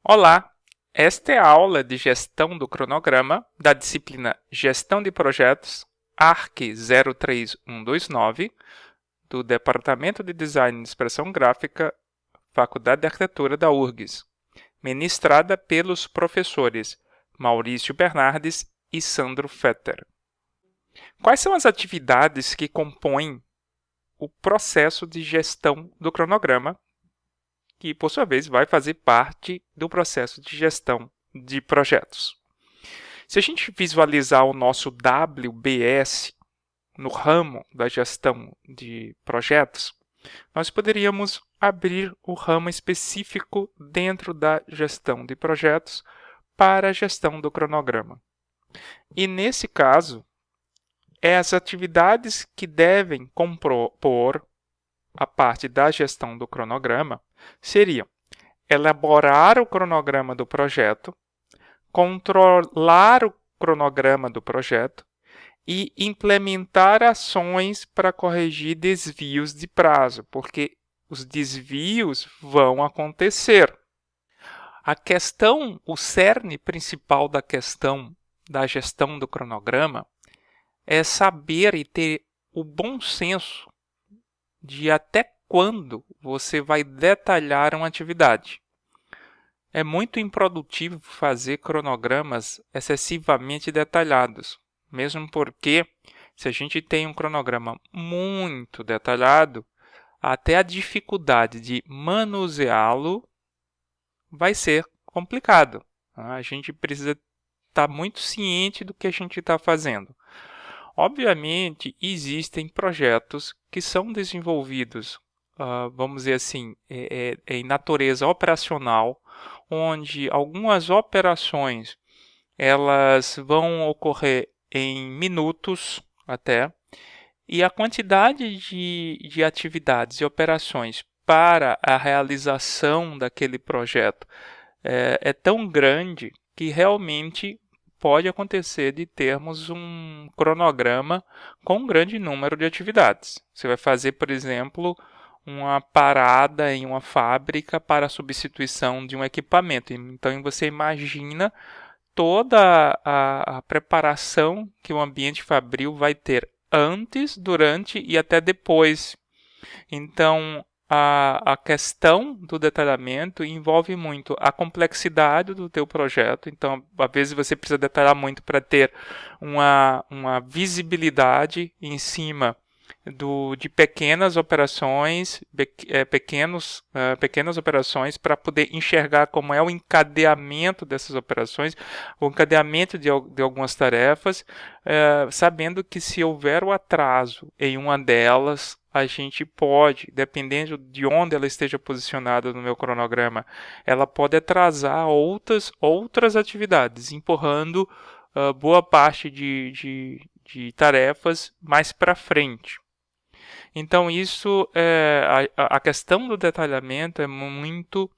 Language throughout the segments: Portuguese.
Olá, esta é a aula de gestão do cronograma da disciplina Gestão de Projetos ARC 03129 do Departamento de Design de Expressão Gráfica, Faculdade de Arquitetura da URGS, ministrada pelos professores Maurício Bernardes e Sandro Fetter. Quais são as atividades que compõem o processo de gestão do cronograma, que, por sua vez, vai fazer parte do processo de gestão de projetos? Se a gente visualizar o nosso WBS no ramo da gestão de projetos, nós poderíamos abrir o ramo específico dentro da gestão de projetos para a gestão do cronograma. E, nesse caso, as atividades que devem compor a parte da gestão do cronograma seriam elaborar o cronograma do projeto, controlar o cronograma do projeto e implementar ações para corrigir desvios de prazo, porque os desvios vão acontecer. O cerne principal da questão da gestão do cronograma é saber e ter o bom senso de até quando você vai detalhar uma atividade. É muito improdutivo fazer cronogramas excessivamente detalhados, mesmo porque, se a gente tem um cronograma muito detalhado, até a dificuldade de manuseá-lo vai ser complicado. A gente precisa estar muito ciente do que a gente está fazendo. Obviamente, existem projetos que são desenvolvidos, vamos dizer assim, em natureza operacional, onde algumas operações elas vão ocorrer em minutos até, e a quantidade de atividades e operações para a realização daquele projeto é tão grande que realmente pode acontecer de termos um cronograma com um grande número de atividades. Você vai fazer, por exemplo, uma parada em uma fábrica para a substituição de um equipamento. Então, você imagina toda a preparação que o ambiente fabril vai ter antes, durante e até depois. Então, a questão do detalhamento envolve muito a complexidade do teu projeto. Então, às vezes você precisa detalhar muito para ter uma visibilidade em cima de pequenas operações, pequenas operações para poder enxergar como é o encadeamento dessas operações, o encadeamento de algumas tarefas, sabendo que se houver o atraso em uma delas, a gente pode, dependendo de onde ela esteja posicionada no meu cronograma, ela pode atrasar outras atividades, empurrando boa parte de tarefas mais para frente. Então, a questão do detalhamento é muito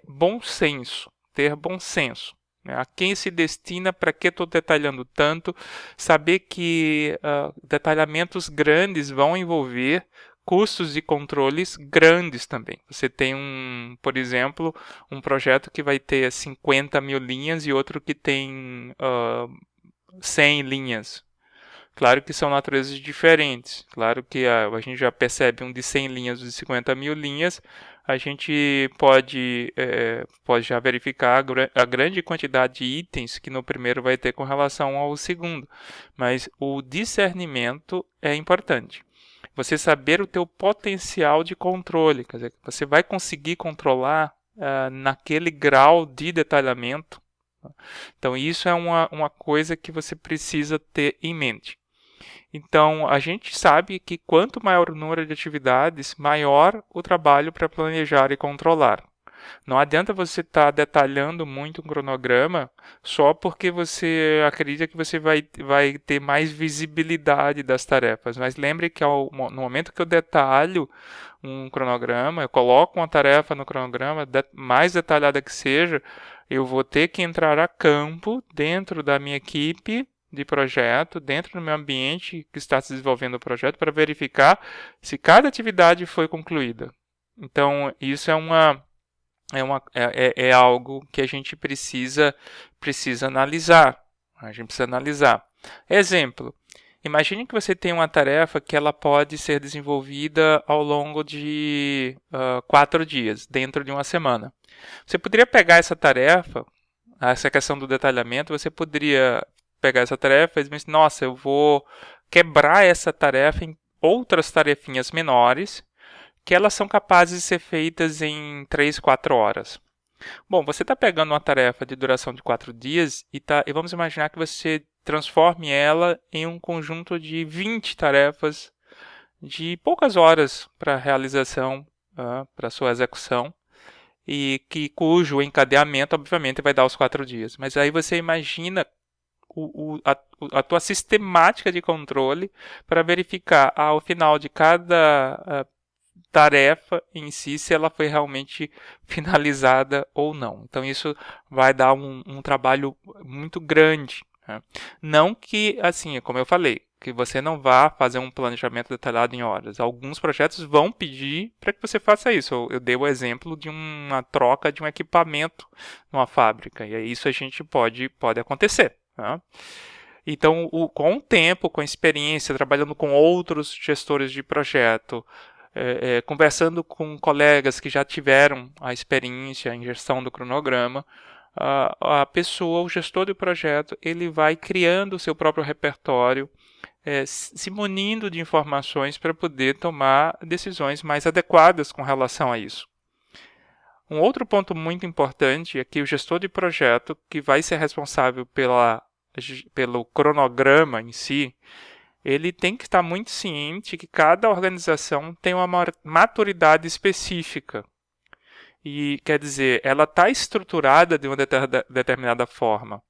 bom senso, ter bom senso. A quem se destina, para que estou detalhando tanto, saber que detalhamentos grandes vão envolver custos de controles grandes também. Você tem por exemplo, um projeto que vai ter 50 mil linhas e outro que tem 100 linhas. Claro que são naturezas diferentes. Claro que a gente já percebe um de 100 linhas, um de 50 mil linhas. A gente pode já verificar a grande quantidade de itens que no primeiro vai ter com relação ao segundo. Mas o discernimento é importante. Você saber o teu potencial de controle. Quer dizer, você vai conseguir controlar naquele grau de detalhamento. Então, isso é uma coisa que você precisa ter em mente. Então, a gente sabe que quanto maior o número de atividades, maior o trabalho para planejar e controlar. Não adianta você estar detalhando muito um cronograma só porque você acredita que você vai ter mais visibilidade das tarefas. Mas lembre que no momento que eu detalho um cronograma, eu coloco uma tarefa no cronograma, mais detalhada que seja, eu vou ter que entrar a campo dentro da minha equipe de projeto, dentro do meu ambiente que está se desenvolvendo o projeto, para verificar se cada atividade foi concluída. Então, isso é é algo que a gente precisa analisar. A gente precisa analisar. Exemplo. Imagine que você tem uma tarefa que ela pode ser desenvolvida ao longo de 4 dias, dentro de uma semana. Você poderia pegar essa tarefa, essa questão do detalhamento, você poderia pegar essa tarefa e dizer, nossa, eu vou quebrar essa tarefa em outras tarefinhas menores, que elas são capazes de ser feitas em 3, 4 horas. Bom, você está pegando uma tarefa de duração de 4 dias e vamos imaginar que você transforme ela em um conjunto de 20 tarefas de poucas horas para realização, para sua execução, e cujo encadeamento, obviamente, vai dar os 4 dias. Mas aí você imagina a tua sistemática de controle para verificar ao final de cada tarefa em si, se ela foi realmente finalizada ou não. Então isso vai dar um trabalho muito grande. Né? Não que, assim, como eu falei, que você não vá fazer um planejamento detalhado em horas. Alguns projetos vão pedir para que você faça isso. Eu dei o exemplo de uma troca de um equipamento numa fábrica, e isso a gente pode acontecer. Né? Então, com o tempo, com a experiência, trabalhando com outros gestores de projeto, conversando com colegas que já tiveram a experiência em gestão do cronograma, a pessoa, o gestor do projeto, ele vai criando o seu próprio repertório, se munindo de informações para poder tomar decisões mais adequadas com relação a isso. Um outro ponto muito importante é que o gestor de projeto, que vai ser responsável pelo cronograma em si, ele tem que estar muito ciente que cada organização tem uma maturidade específica. E, quer dizer, ela está estruturada de uma determinada forma.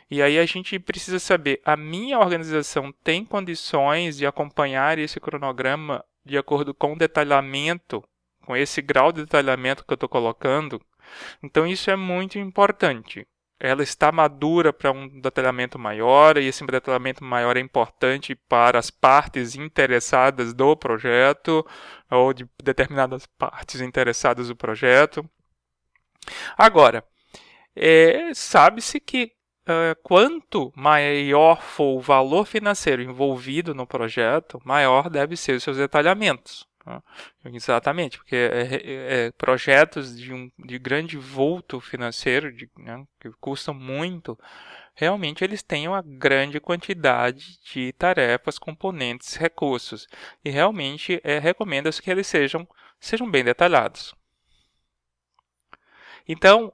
E aí a gente precisa saber, a minha organização tem condições de acompanhar esse cronograma de acordo com o detalhamento, com esse grau de detalhamento que eu estou colocando? Então isso é muito importante. Ela está madura para um detalhamento maior, e esse detalhamento maior é importante para as partes interessadas do projeto, ou de determinadas partes interessadas do projeto. Agora, sabe-se que quanto maior for o valor financeiro envolvido no projeto, maior deve ser os seus detalhamentos. Exatamente, porque projetos de grande vulto financeiro, que custam muito, realmente eles têm uma grande quantidade de tarefas, componentes, recursos. E realmente recomenda-se que eles sejam bem detalhados. Então,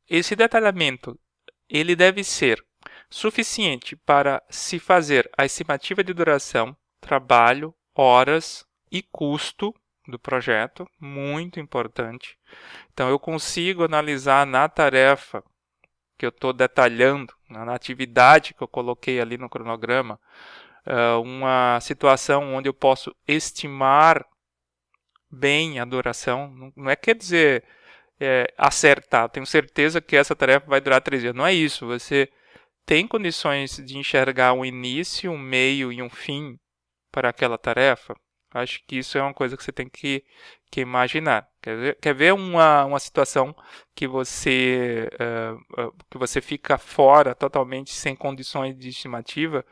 esse detalhamento ele deve ser suficiente para se fazer a estimativa de duração, trabalho, horas e custo do projeto, muito importante. Então, eu consigo analisar na tarefa que eu estou detalhando, na atividade que eu coloquei ali no cronograma, uma situação onde eu posso estimar bem a duração. Não quer dizer acertar, tenho certeza que essa tarefa vai durar 3 dias. Não é isso, você tem condições de enxergar um início, um meio e um fim para aquela tarefa? Acho que isso é uma coisa que você tem que imaginar. Quer ver uma situação que você fica fora, totalmente sem condições de estimativa?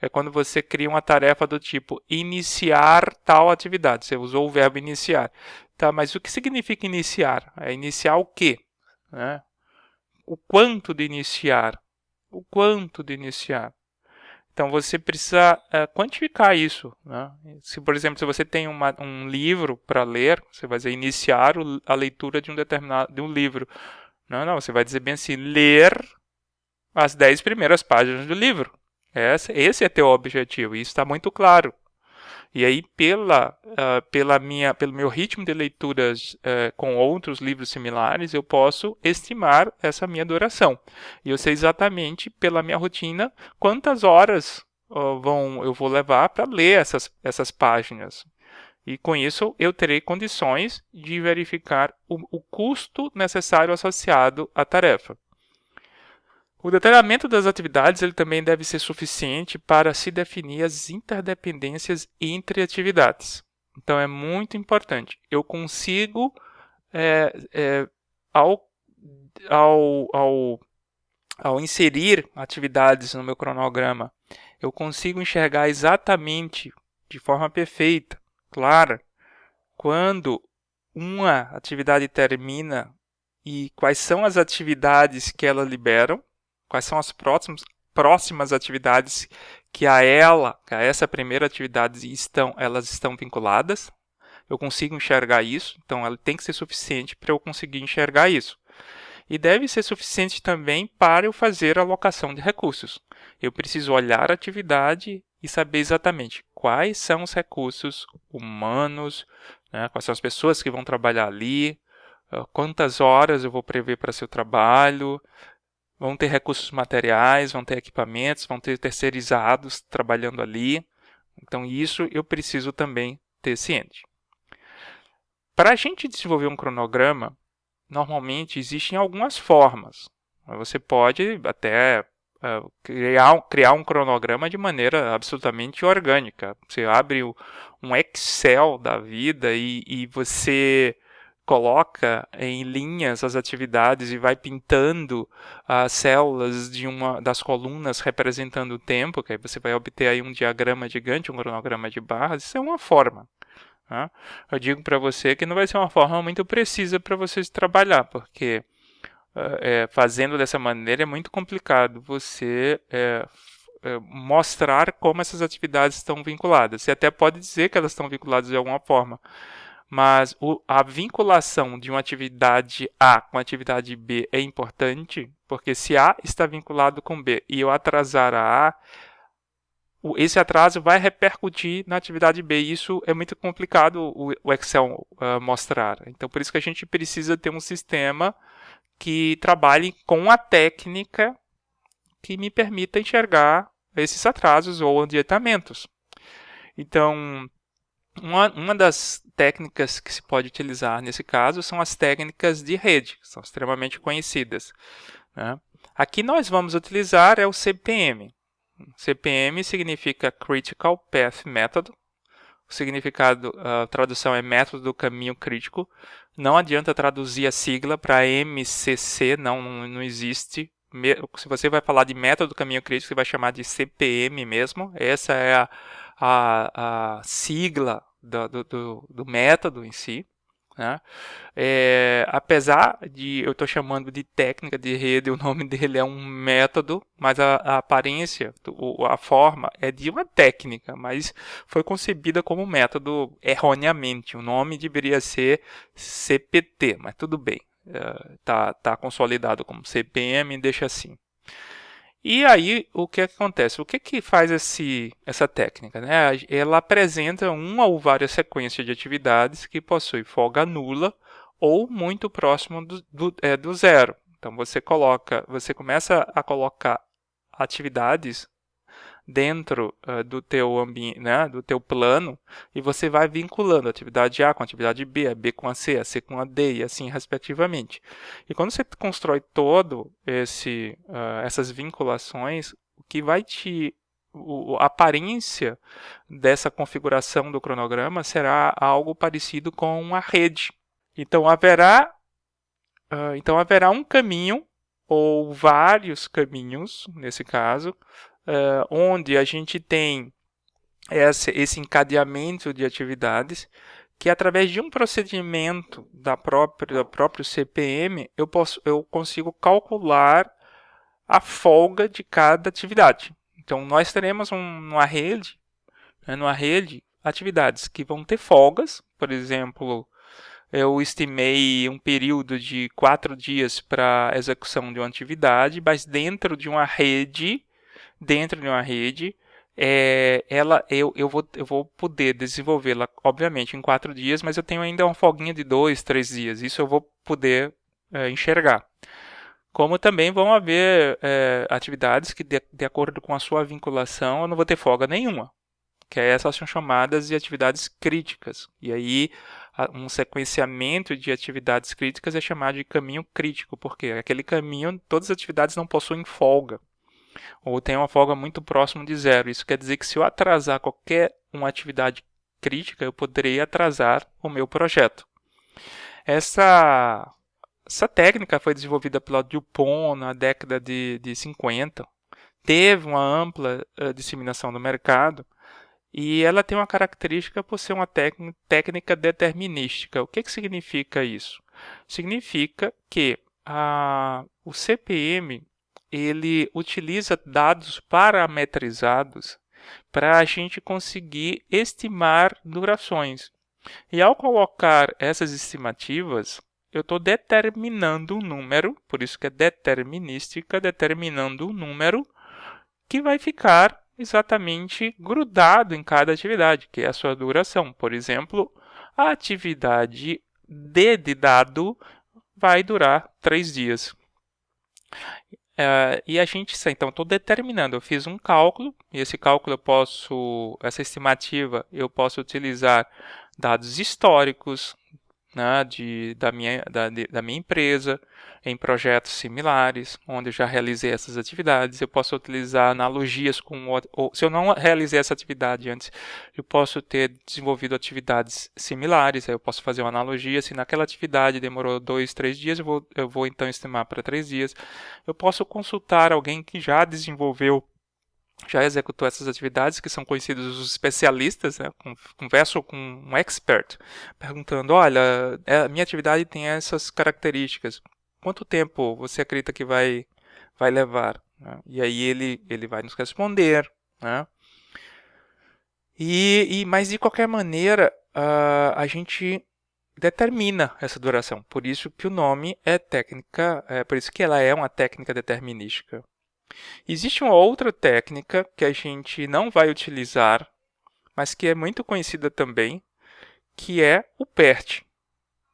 É quando você cria uma tarefa do tipo iniciar tal atividade. Você usou o verbo iniciar. Tá, mas o que significa iniciar? É iniciar o quê? Né? O quanto de iniciar? O quanto de iniciar? Então você precisa quantificar isso. Né? Se, por exemplo, se você tem um livro para ler, você vai dizer iniciar a leitura de um livro. Não, você vai dizer bem assim, ler as 10 primeiras páginas do livro. Esse é teu objetivo, e isso está muito claro. E aí, pelo meu ritmo de leituras com outros livros similares, eu posso estimar essa minha duração. E eu sei exatamente, pela minha rotina, quantas horas eu vou levar para ler essas páginas. E com isso, eu terei condições de verificar o custo necessário associado à tarefa. O detalhamento das atividades ele também deve ser suficiente para se definir as interdependências entre atividades. Então, é muito importante. Eu consigo ao, ao, ao, ao inserir atividades no meu cronograma, eu consigo enxergar exatamente, de forma perfeita, clara, quando uma atividade termina e quais são as atividades que ela liberam, quais são as próximas atividades que a essa primeira atividade elas estão vinculadas. Eu consigo enxergar isso, então ela tem que ser suficiente para eu conseguir enxergar isso. E deve ser suficiente também para eu fazer a alocação de recursos. Eu preciso olhar a atividade e saber exatamente quais são os recursos humanos, né, quais são as pessoas que vão trabalhar ali, quantas horas eu vou prever para seu trabalho, vão ter recursos materiais, vão ter equipamentos, vão ter terceirizados trabalhando ali. Então, isso eu preciso também ter ciente. Para a gente desenvolver um cronograma, normalmente existem algumas formas. Você pode até criar um cronograma de maneira absolutamente orgânica. Você abre um Excel da vida e você coloca em linhas as atividades e vai pintando as células das colunas representando o tempo, que aí você vai obter aí um diagrama gigante, um cronograma de barras. Isso é uma forma. Tá? Eu digo para você que não vai ser uma forma muito precisa para você trabalhar, porque fazendo dessa maneira é muito complicado você mostrar como essas atividades estão vinculadas. Você até pode dizer que elas estão vinculadas de alguma forma, mas a vinculação de uma atividade A com a atividade B é importante, porque se A está vinculado com B e eu atrasar a A, esse atraso vai repercutir na atividade B. Isso é muito complicado o Excel mostrar. Então, por isso que a gente precisa ter um sistema que trabalhe com a técnica que me permita enxergar esses atrasos ou adiantamentos. Então, uma das técnicas que se pode utilizar nesse caso são as técnicas de rede, que são extremamente conhecidas, né? Aqui nós vamos utilizar o CPM. CPM significa Critical Path Method. O significado, a tradução é método do caminho crítico. Não adianta traduzir a sigla para MCC, não existe. Se você vai falar de método do caminho crítico, você vai chamar de CPM mesmo. Essa é a sigla do método em si, né? Apesar de eu estou chamando de técnica de rede, o nome dele é um método, mas a aparência, a forma é de uma técnica, mas foi concebida como método erroneamente. O nome deveria ser CPT, mas tudo bem, tá consolidado como CPM, deixa assim. E aí, o que acontece? O que faz essa técnica? Né? Ela apresenta uma ou várias sequências de atividades que possuem folga nula ou muito próximo do zero. Então, você começa a colocar atividades dentro do teu ambiente, né, do teu plano, e você vai vinculando a atividade A com a atividade B, a B com a C com a D, e assim respectivamente. E quando você constrói todo essas vinculações, o que vai a aparência dessa configuração do cronograma será algo parecido com uma rede. Então haverá um caminho ou vários caminhos, nesse caso, onde a gente tem esse encadeamento de atividades que, através de um procedimento do próprio CPM, eu consigo calcular a folga de cada atividade. Então, nós teremos numa rede atividades que vão ter folgas. Por exemplo, eu estimei um período de 4 dias para a execução de uma atividade, mas dentro de uma rede, eu vou poder desenvolvê-la, obviamente, em 4 dias, mas eu tenho ainda uma folguinha de 2, 3 dias. Isso eu vou poder enxergar. Como também vão haver atividades que, de acordo com a sua vinculação, eu não vou ter folga nenhuma, que essas são chamadas de atividades críticas. E aí, um sequenciamento de atividades críticas é chamado de caminho crítico, porque aquele caminho, todas as atividades não possuem folga, ou tem uma folga muito próximo de zero. Isso quer dizer que se eu atrasar qualquer uma atividade crítica, eu poderia atrasar o meu projeto. Essa Essa técnica foi desenvolvida pela DuPont na década de 50, teve uma ampla disseminação no mercado, e ela tem uma característica por ser uma técnica determinística. O que significa isso? Significa que o CPM ele utiliza dados parametrizados para a gente conseguir estimar durações. E ao colocar essas estimativas, eu estou determinando um número, por isso que é determinística, determinando um número que vai ficar exatamente grudado em cada atividade, que é a sua duração. Por exemplo, a atividade D de dado vai durar 3 dias. E a gente, então, estou determinando, eu fiz um cálculo, e esse cálculo essa estimativa, eu posso utilizar dados históricos, né, da minha empresa, em projetos similares, onde eu já realizei essas atividades. Eu posso utilizar analogias se eu não realizei essa atividade antes, eu posso ter desenvolvido atividades similares, aí eu posso fazer uma analogia, se naquela atividade demorou 2, 3 dias, eu vou então estimar para 3 dias. Eu posso consultar alguém que já executou essas atividades, que são conhecidos os especialistas, né? Converso com um expert, perguntando, olha, a minha atividade tem essas características, quanto tempo você acredita que vai levar? Né? E aí ele vai nos responder. Né? Mas de qualquer maneira, a gente determina essa duração, por isso que o nome é técnica, por isso que ela é uma técnica determinística. Existe uma outra técnica que a gente não vai utilizar, mas que é muito conhecida também, que é o PERT.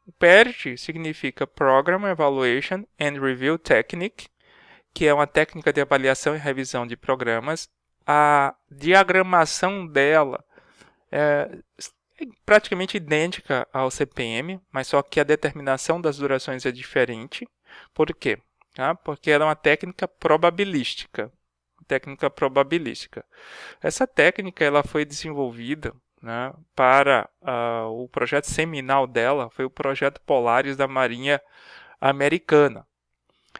O PERT significa Program Evaluation and Review Technique, que é uma técnica de avaliação e revisão de programas. A diagramação dela é praticamente idêntica ao CPM, mas só que a determinação das durações é diferente. Por quê? Porque ela é uma técnica probabilística. Essa técnica ela foi desenvolvida, né, para o projeto seminal dela, foi o projeto Polaris da Marinha Americana,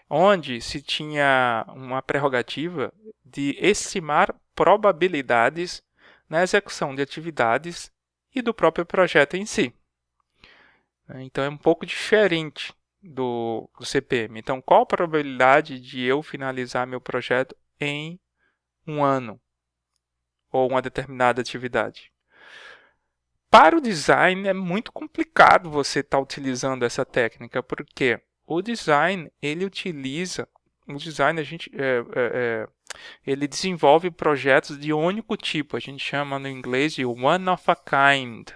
onde se tinha uma prerrogativa de estimar probabilidades na execução de atividades e do próprio projeto em si. Então é um pouco diferente do CPM. Então, qual a probabilidade de eu finalizar meu projeto em um ano ou uma determinada atividade? Para o design é muito complicado você estar utilizando essa técnica, porque o design ele ele desenvolve projetos de único tipo, a gente chama no inglês de one of a kind.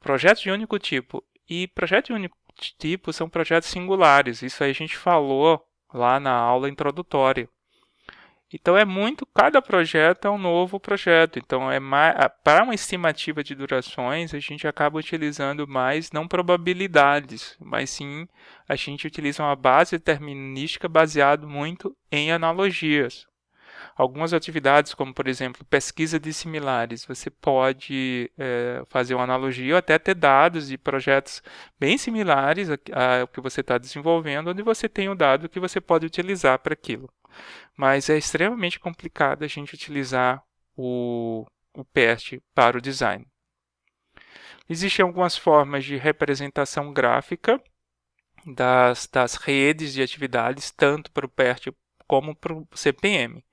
Projetos de único tipo. E projetos de único tipo são projetos singulares. Isso aí a gente falou lá na aula introdutória. Então cada projeto é um novo projeto. Então para uma estimativa de durações, a gente acaba utilizando mais não probabilidades, mas sim a gente utiliza uma base determinística baseada muito em analogias. Algumas atividades, como por exemplo pesquisa de similares, você pode fazer uma analogia ou até ter dados de projetos bem similares ao que você está desenvolvendo, onde você tem o dado que você pode utilizar para aquilo. Mas é extremamente complicado a gente utilizar o PERT para o design. Existem algumas formas de representação gráfica das redes de atividades, tanto para o PERT como para o CPM.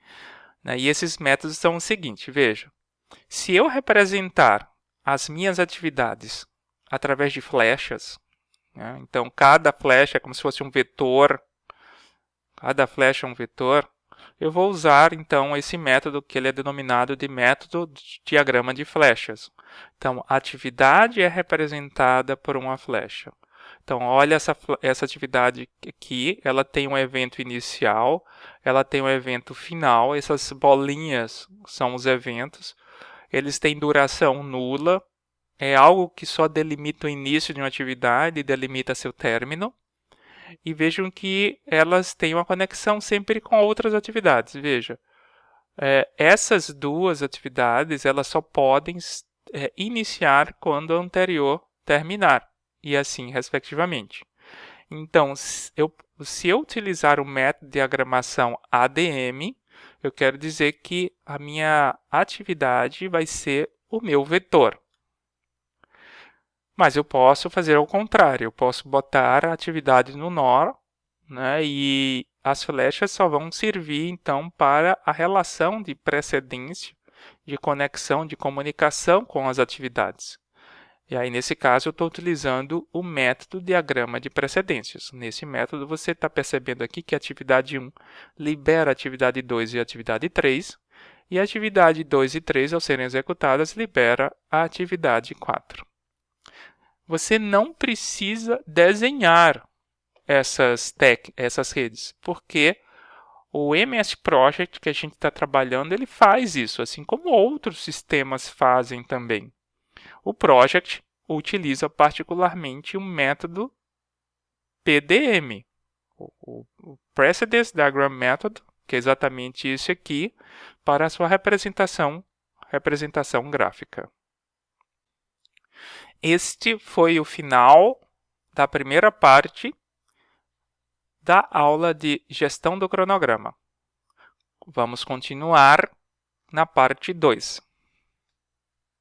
E esses métodos são o seguinte, veja, se eu representar as minhas atividades através de flechas, né, então cada flecha é como se fosse um vetor, eu vou usar então esse método que ele é denominado de método de diagrama de flechas. Então, a atividade é representada por uma flecha. Então, olha essa atividade aqui, ela tem um evento inicial, ela tem um evento final, essas bolinhas são os eventos, eles têm duração nula, é algo que só delimita o início de uma atividade e delimita seu término. E vejam que elas têm uma conexão sempre com outras atividades. Veja, essas duas atividades elas só podem iniciar quando a anterior terminar, e assim respectivamente. Então, se eu utilizar o método de diagramação ADM, eu quero dizer que a minha atividade vai ser o meu vetor. Mas eu posso fazer ao contrário, eu posso botar a atividade no NOR, né, e as flechas só vão servir então para a relação de precedência, de conexão, de comunicação com as atividades. E aí, nesse caso, eu estou utilizando o método diagrama de precedências. Nesse método, você está percebendo aqui que a atividade 1 libera a atividade 2 e a atividade 3, e a atividade 2 e 3, ao serem executadas, libera a atividade 4. Você não precisa desenhar essas redes, porque o MS Project que a gente está trabalhando, ele faz isso, assim como outros sistemas fazem também. O Project utiliza particularmente o método PDM, o Precedence Diagram Method, que é exatamente isso aqui, para a sua representação gráfica. Este foi o final da primeira parte da aula de gestão do cronograma. Vamos continuar na parte 2.